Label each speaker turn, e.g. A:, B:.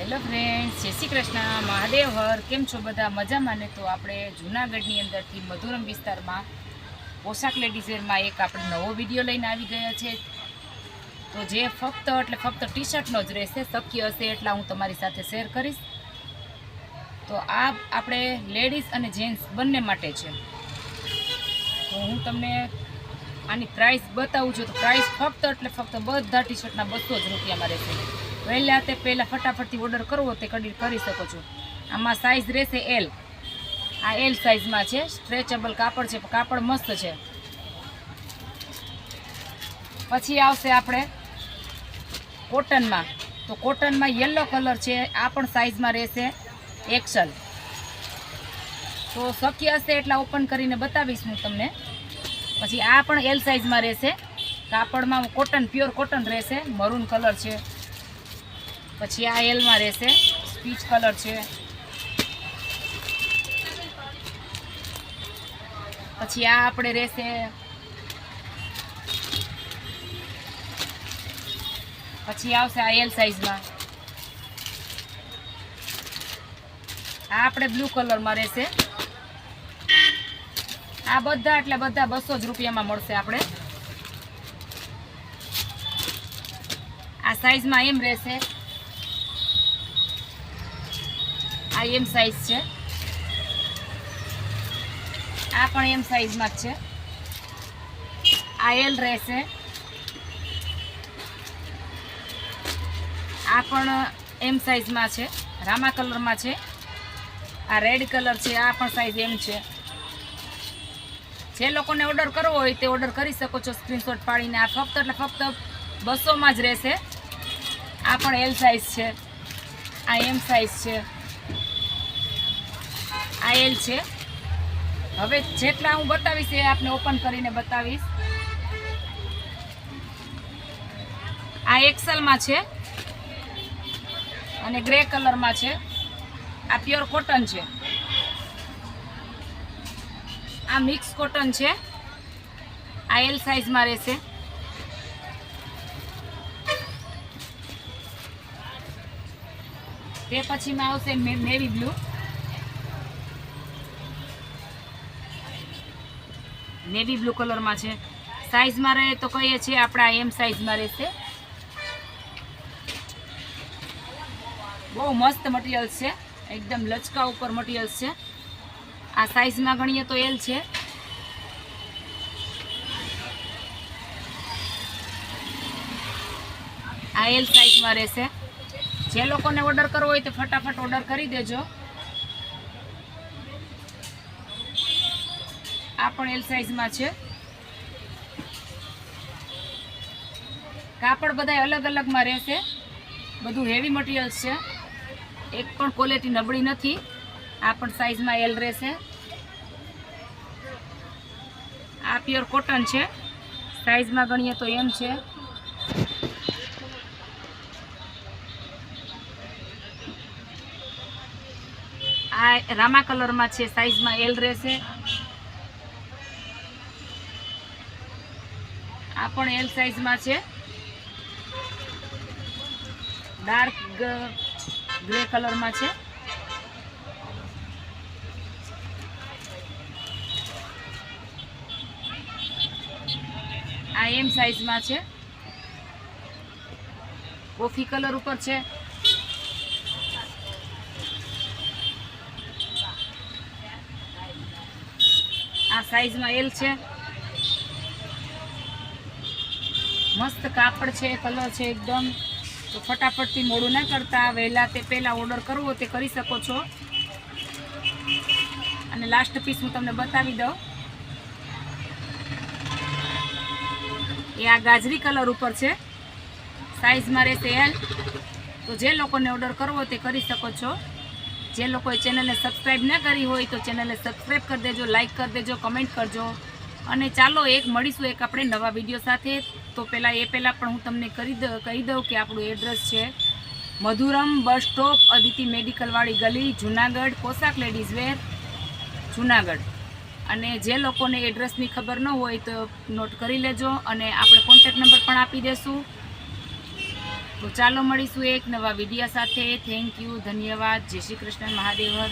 A: Hello friends, જય શ્રી કૃષ્ણ, મહાદેવ હર. કેમ છો બધા? મજામાં ને? તો આપણે જૂનાગઢની અંદરથી મધુરમ વિસ્તારમાં પોશાક લેડીઝ વેરમાં એક આપણે નવો વિડીયો લઈને આવી ગયા છે. તો જે ફક્ત ટી શર્ટનો જ રહેશે, શક્ય હશે એટલા હું તમારી સાથે શેર કરીશ. તો આ આપણે લેડીઝ અને જેન્ટ્સ બંને માટે છે. તો હું તમને આની પ્રાઇસ બતાવું છું. તો પ્રાઇસ ફક્ત બધા ટી શર્ટના 200 જ રૂપિયામાં રહેશે. પહેલાં ફટાફટથી ઓર્ડર કરવો તે કરી શકો છો. આમાં સાઇઝ રહેશે એલ. આ એલ સાઇઝમાં છે. સ્ટ્રેચેબલ કાપડ છે, કાપડ મસ્ત છે. પછી આવશે આપણે કોટનમાં. તો કોટનમાં યલો કલર છે, આ પણ સાઇઝમાં રહેશે એક્સેલ. તો શક્ય હશે એટલા ઓપન કરીને બતાવીશ હું તમને. પછી આ પણ એલ સાઇઝમાં રહેશે. કાપડમાં કોટન, પ્યોર કોટન રહેશે. મરૂન કલર છે. પછી આ એલમાં રહેશે, પીચ કલર છે. પછી આ આપણે રહેશે પછી આવશે આ એલ સાઇઝમાં. આ આપણે બ્લુ કલરમાં રહેશે. આ બધા 200 જ રૂપિયામાં મળશે આપણે. આ સાઇઝમાં એમ રહેશે. આ એમ સાઇઝ છે. આ પણ એમ સાઇઝમાં જ છે. આ એલ રહેશે. આ પણ એમ સાઇઝમાં છે, રામા કલરમાં છે. આ રેડ કલર છે. આ પણ સાઇઝ એમ છે. જે લોકોને ઓર્ડર કરવો હોય તે ઓર્ડર કરી શકો છો સ્ક્રીનશોટ પાડીને. આ ફક્ત 200માં જ રહેશે. આ પણ એલ સાઇઝ છે. આ એમ સાઇઝ છે. આ એલ છે. હવે જેટલા હું બતાવીશ એ આપને ઓપન કરીને બતાવીશ. આ એક્સેલમાં છે અને ગ્રે કલરમાં છે. આ પ્યોર કોટન છે. આ મિક્સ કોટન છે. આ એલ સાઇઝમાં રહેશે. તે પછીમાં આવશે નેવી બ્લુ. નેવી બ્લુ કલરમાં છે. સાઇઝમાં રહે તો કહીએ છીએ આપણે આ એમ સાઇઝમાં રહેશે. બહુ મસ્ત મટીરિયલ છે, એકદમ લચકા ઉપર મટીરિયલ છે. આ સાઇઝમાં ગણીએ તો એલ છે. આ એલ સાઇઝમાં રહેશે. જે લોકોને ઓર્ડર કરવો હોય તો ફટાફટ ઓર્ડર કરી દેજો. આ પણ એલ સાઇઝમાં છે. કાપડ બધા અલગ-અલગમાં રહેશે. બધું હેવી મટીરિયલ છે, એક પણ ક્વોલિટી નબળી નથી. આ પણ સાઇઝમાં એલ રહેશે. આ પ્યોર કોટન છે. સાઇઝમાં ગણીએ તો એમ છે. આ રામા કલરમાં છે. સાઇઝમાં એલ રહેશે. આ પણ એલ સાઇઝમાં છે. ડાર્ક ગ્રે કલરમાં છે. આ એમ સાઇઝમાં છે. કોફી કલર ઉપર છે. આ સાઇઝમાં એલ છે. મસ્ત કાપડ છે, કલર છે એકદમ. તો ફટાફટથી મોડું ના કરતા પહેલાં ઓર્ડર કરવો તે કરી શકો છો. અને લાસ્ટ પીસ હું તમને બતાવી દઉં. એ આ ગાજરી કલર ઉપર છે. સાઇઝમાં રહેશે એલ. તો જે લોકોને ઓર્ડર કરવો તે કરી શકો છો. જે લોકોએ ચેનલને સબસ્ક્રાઈબ ન કરી હોય તો ચેનલને સબસ્ક્રાઈબ કરી દેજો, લાઇક કરી દેજો, કમેન્ટ કરજો. અને ચાલો મળીશું એક આપણે નવા વિડીયો સાથે. તો પહેલાં પણ હું તમને કહી દઉં કે આપણું એડ્રેસ છે મધુરમ બસ સ્ટોપ, અદિતિ મેડિકલવાળી ગલી, જૂનાગઢ. પોશાક લેડીઝ વેર, જૂનાગઢ. અને જે લોકોને એડ્રેસની ખબર ન હોય તો નોટ કરી લેજો. અને આપણે કોન્ટેક્ટ નંબર પણ આપી દઈશું. તો ચાલો મળીશું એક નવા વિડીયો સાથે. થેન્ક યુ, ધન્યવાદ. જય શ્રી કૃષ્ણ, મહાદેવ હર.